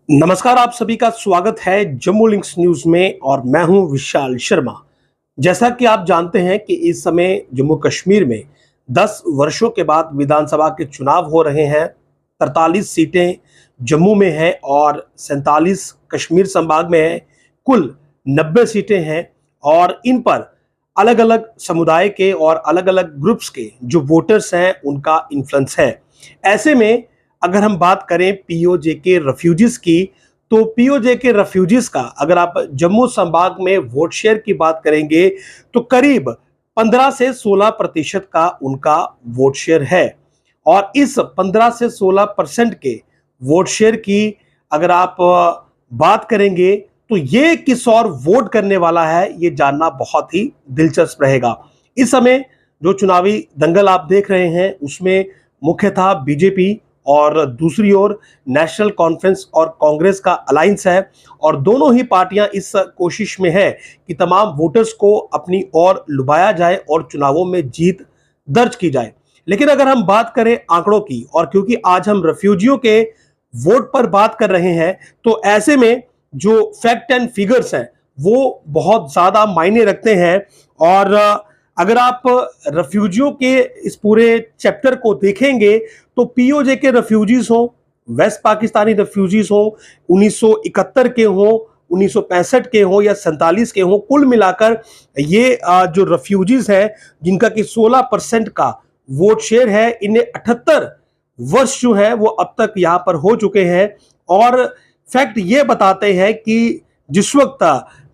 नमस्कार, आप सभी का स्वागत है जम्मू लिंक्स न्यूज में और मैं हूं विशाल शर्मा। जैसा कि आप जानते हैं कि इस समय जम्मू कश्मीर में 10 वर्षों के बाद विधानसभा के चुनाव हो रहे हैं। 43 सीटें जम्मू में हैं और 47 कश्मीर संभाग में हैं। कुल 90 सीटें हैं और इन पर अलग अलग समुदाय के और अलग अलग ग्रुप्स के जो वोटर्स हैं उनका इन्फ्लुएंस है। ऐसे में अगर हम बात करें पीओजे के रेफ्यूजीज की, तो पीओजे के रेफ्यूजीज का अगर आप जम्मू संभाग में वोट शेयर की बात करेंगे तो करीब 15 से 16% का उनका वोट शेयर है। और इस 15 से 16% के वोट शेयर की अगर आप बात करेंगे तो ये किस और वोट करने वाला है, ये जानना बहुत ही दिलचस्प रहेगा। इस समय जो चुनावी दंगल आप देख रहे हैं उसमें मुख्यतः बीजेपी और दूसरी ओर नेशनल कॉन्फ्रेंस और कांग्रेस का अलायंस है और दोनों ही पार्टियां इस कोशिश में है कि तमाम वोटर्स को अपनी ओर लुभाया जाए और चुनावों में जीत दर्ज की जाए। लेकिन अगर हम बात करें आंकड़ों की, और क्योंकि आज हम रेफ्यूजियों के वोट पर बात कर रहे हैं, तो ऐसे में जो फैक्ट एंड फिगर्स हैं वो बहुत ज्यादा मायने रखते हैं। और अगर आप रेफ्यूजियों के इस पूरे चैप्टर को देखेंगे तो पीओजे के रेफ्यूजीज हो, वेस्ट पाकिस्तानी रेफ्यूजीज हो, 1971 के हो, 1965 के हो या 47 के हो, कुल मिलाकर ये जो रेफ्यूजीज हैं जिनका कि 16% का वोट शेयर है, इन्हें 78 वर्ष जो है वो अब तक यहां पर हो चुके हैं। और फैक्ट ये बताते हैं कि जिस वक्त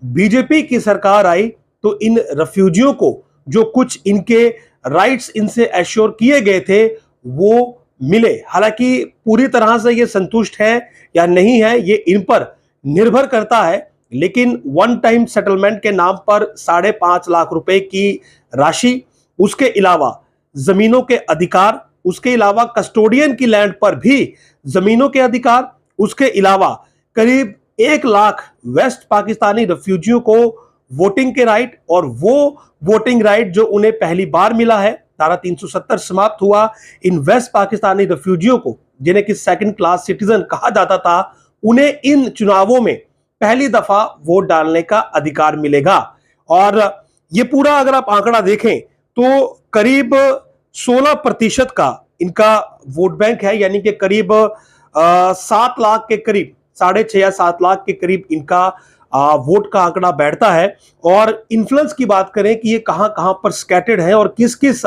बीजेपी की सरकार आई तो इन रेफ्यूजियों को जो कुछ इनके राइट्स इनसे एश्योर किए गए थे वो मिले। हालांकि पूरी तरह से ये संतुष्ट है या नहीं है ये इन पर निर्भर करता है, लेकिन वन टाइम सेटलमेंट के नाम पर 5.5 लाख रुपए की राशि, उसके अलावा जमीनों के अधिकार, उसके अलावा कस्टोडियन की लैंड पर भी जमीनों के अधिकार, उसके अलावा करीब 1 लाख वेस्ट पाकिस्तानी रेफ्यूजियों को वोटिंग के राइट, और वो वोटिंग राइट जो उन्हें पहली बार मिला है, धारा 370 समाप्त हुआ इन वेस्ट पाकिस्तानी रेफ्यूजियों को जिन्हें कि सेकंड क्लास सिटीजन कहा जाता था, उन्हें इन चुनावों में पहली दफा वोट डालने का अधिकार मिलेगा। और ये पूरा अगर आप आंकड़ा देखें तो करीब 16% का इनका वोट बैंक है, यानी कि करीब 7 लाख के करीब, 6.5 या 7 लाख के करीब इनका वोट का आंकड़ा बैठता है। और इन्फ्लुएंस की बात करें कि ये कहां कहां पर स्कैटर्ड है और किस किस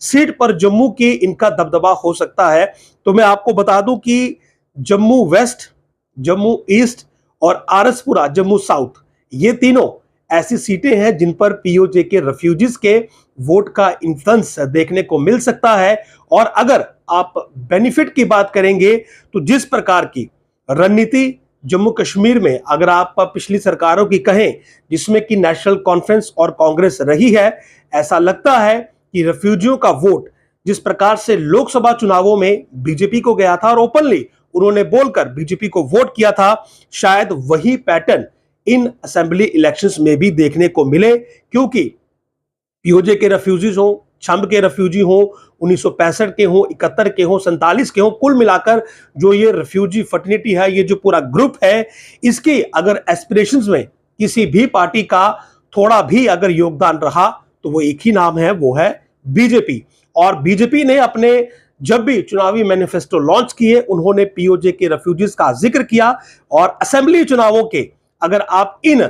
सीट पर जम्मू की इनका दबदबा हो सकता है, तो मैं आपको बता दूं कि जम्मू वेस्ट, जम्मू ईस्ट और आरसपुरा जम्मू साउथ, ये तीनों ऐसी सीटें हैं जिन पर पीओजे के रेफ्यूजीज के वोट का इन्फ्लुएंस देखने को मिल सकता है। और अगर आप बेनिफिट की बात करेंगे तो जिस प्रकार की रणनीति जम्मू कश्मीर में अगर आप पिछली सरकारों की कहें जिसमें कि नेशनल कॉन्फ्रेंस और कांग्रेस रही है, ऐसा लगता है कि रेफ्यूजियों का वोट जिस प्रकार से लोकसभा चुनावों में बीजेपी को गया था और ओपनली उन्होंने बोलकर बीजेपी को वोट किया था, शायद वही पैटर्न इन असेंबली इलेक्शंस में भी देखने को मिले। क्योंकि पीओजे के रेफ्यूजीज हो, छंब के रेफ्यूजी हो, 1965 के हो, 71 के हो, 47 के हो, कुल मिलाकर जो ये रेफ्यूजी फर्टिलिटी है, ये जो पूरा ग्रुप है, इसके अगर एस्पिरेशंस में किसी भी पार्टी का थोड़ा भी अगर योगदान रहा तो वो एक ही नाम है, वो है बीजेपी। और बीजेपी ने अपने जब भी चुनावी मैनिफेस्टो लॉन्च किए उन्होंने पीओजे के रेफ्यूजीज का जिक्र किया। और असेंबली चुनावों के अगर आप इन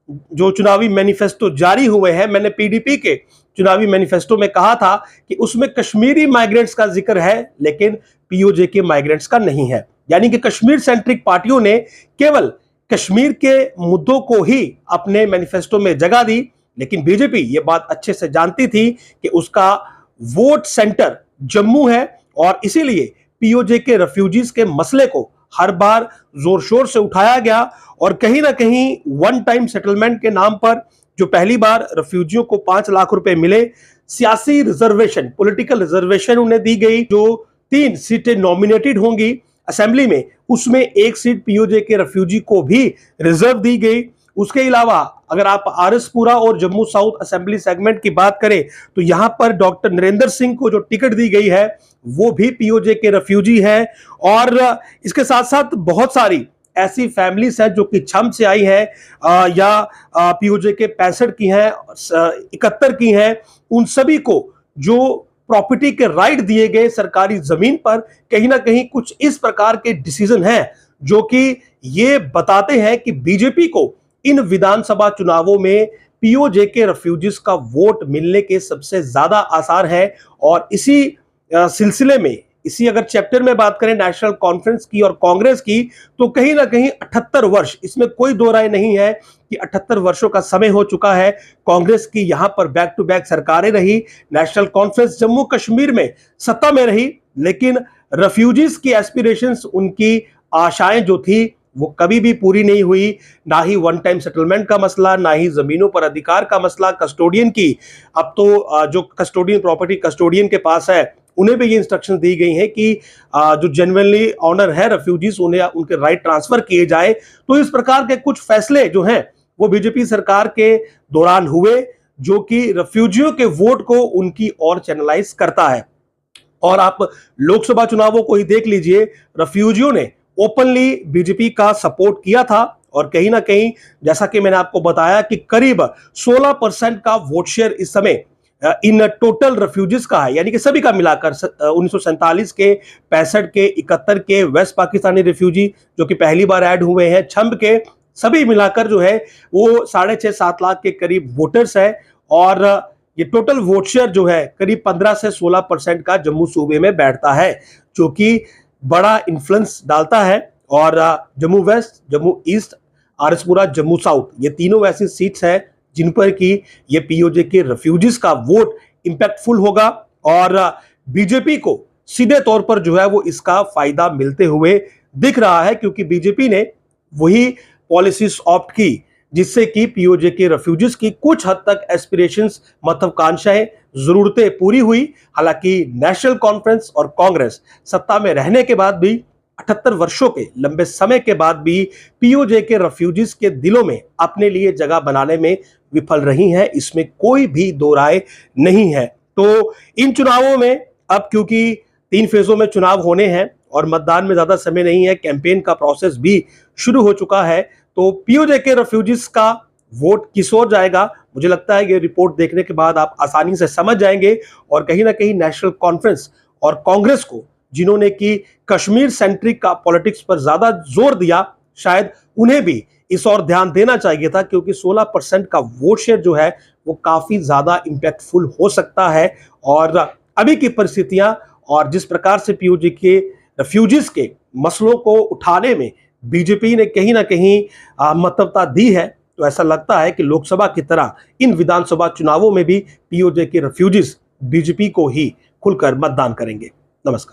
जो चुनावी मैनिफेस्टो जारी हुए हैं, मैंने पीडीपी के चुनावी मैनिफेस्टो में कहा था कि उसमें कश्मीरी माइग्रेंट्स का जिक्र है लेकिन पीओजे के माइग्रेंट्स का नहीं है। यानी कि कश्मीर सेंट्रिक पार्टियों ने केवल कश्मीर के मुद्दों को ही अपने मैनिफेस्टो में जगह दी, लेकिन बीजेपी ये बात अच्छे से जानती थी कि उसका वोट सेंटर जम्मू है और इसीलिए पीओजे के रेफ्यूजीज के मसले को हर बार जोर शोर से उठाया गया। और कहीं ना कहीं वन टाइम सेटलमेंट के नाम पर जो पहली बार रेफ्यूजियों को 5 लाख रुपए मिले, सियासी रिजर्वेशन, पॉलिटिकल रिजर्वेशन उन्हें दी गई, जो 3 सीटें नॉमिनेटेड होंगी असेंबली में, उसमें 1 सीट पीओजे के रेफ्यूजी को भी रिजर्व दी गई। उसके अलावा अगर आप आरएसपुरा और जम्मू साउथ असेंबली सेगमेंट की बात करें तो यहां पर डॉक्टर नरेंद्र सिंह को जो टिकट दी गई है वो भी पीओजे के रेफ्यूजी हैं। और इसके साथ साथ बहुत सारी ऐसी फैमिलीज हैं जो कि छम से आई है या पीओजे के 65 की हैं, 71 की हैं, उन सभी को जो प्रॉपर्टी के राइट दिए गए सरकारी जमीन पर, कहीं ना कहीं कुछ इस प्रकार के डिसीजन हैं जो कि ये बताते हैं कि बीजेपी को इन विधानसभा चुनावों में पीओजे के रेफ्यूजीज का वोट मिलने के सबसे ज्यादा आसार है। और इसी सिलसिले में, इसी अगर चैप्टर में बात करें नेशनल कॉन्फ्रेंस की और कांग्रेस की, तो कहीं ना कहीं 78 वर्ष, इसमें कोई दो राय नहीं है कि 78 वर्षों का समय हो चुका है। कांग्रेस की यहां पर बैक टू बैक सरकारें रही, नेशनल कॉन्फ्रेंस जम्मू कश्मीर में सत्ता में रही, लेकिन रेफ्यूजीज की एस्पिरेशंस, उनकी आशाएं जो थी वो कभी भी पूरी नहीं हुई। ना ही वन टाइम सेटलमेंट का मसला, ना ही जमीनों पर अधिकार का मसला, कस्टोडियन की, अब तो जो कस्टोडियन प्रॉपर्टी कस्टोडियन के पास है, उन्हें भी ये इंस्ट्रक्शन दी गई हैं कि जो जेन्युइनली ऑनर है रेफ्यूजीज, उन्हें उनके राइट ट्रांसफर किए जाए। तो इस प्रकार के कुछ फैसले जो हैं वो बीजेपी सरकार के दौरान हुए, जो कि रेफ्यूजियों के वोट को उनकी ओर चैनलाइज करता है। और आप लोकसभा चुनावों को ही देख लीजिए, रेफ्यूजियों ने ओपनली बीजेपी का सपोर्ट किया था। और कहीं ना कहीं जैसा कि मैंने आपको बताया कि करीब 16% का वोट शेयर इस समय इन टोटल रेफ्यूजीज का है, यानी कि सभी का मिलाकर 1947 के, 65 के, 71 के, वेस्ट पाकिस्तानी रेफ्यूजी जो कि पहली बार ऐड हुए हैं, छंब के, सभी मिलाकर जो है वो 6.5-7 लाख के करीब वोटर्स है। और ये टोटल वोट शेयर जो है करीब 15 से 16% का जम्मू सूबे में बैठता है, जो कि बड़ा इन्फ्लुएंस डालता है। और Jammu West, Jammu East, RS Pura, Jammu South, ये तीनों ऐसी सीट्स हैं जिन पर कि ये पीओजे के रेफ्यूजीज का वोट इंपैक्टफुल होगा। और बीजेपी को सीधे तौर पर जो है वो इसका फायदा मिलते हुए दिख रहा है, क्योंकि बीजेपी ने वही पॉलिसीज ऑप्ट की जिससे कि पीओजे के रेफ्यूजीज की कुछ हद तक एस्पिरेशंस, महत्वाकांक्षाएं, जरूरतें पूरी हुई। हालांकि नेशनल कॉन्फ्रेंस और कांग्रेस सत्ता में रहने के बाद भी, 78 वर्षों के लंबे समय के बाद भी, पीओजे के रेफ्यूजीज के दिलों में अपने लिए जगह बनाने में विफल रही हैं, इसमें कोई भी दो राय नहीं है। तो इन चुनावों में अब क्योंकि 3 फेजों में चुनाव होने हैं और मतदान में ज्यादा समय नहीं है, कैंपेन का प्रोसेस भी शुरू हो चुका है, तो पीओजे के रेफ्यूजीज का वोट किस ओर जाएगा, मुझे लगता है ये रिपोर्ट देखने के बाद आप आसानी से समझ जाएंगे। और कहीं ना कहीं नेशनल कॉन्फ्रेंस और कांग्रेस को, जिन्होंने कि कश्मीर सेंट्रिक का पॉलिटिक्स पर ज्यादा जोर दिया, शायद उन्हें भी इस ओर ध्यान देना चाहिए था, क्योंकि 16% का वोट शेयर जो है वो काफी ज्यादा इंपैक्टफुल हो सकता है। और अभी की परिस्थितियां और जिस प्रकार से पीओजे के रेफ्यूजीज के मसलों को उठाने में बीजेपी ने कहीं ना कहीं महत्वता दी है, तो ऐसा लगता है कि लोकसभा की तरह इन विधानसभा चुनावों में भी पीओजे के रेफ्यूजीज बीजेपी को ही खुलकर मतदान करेंगे। नमस्कार।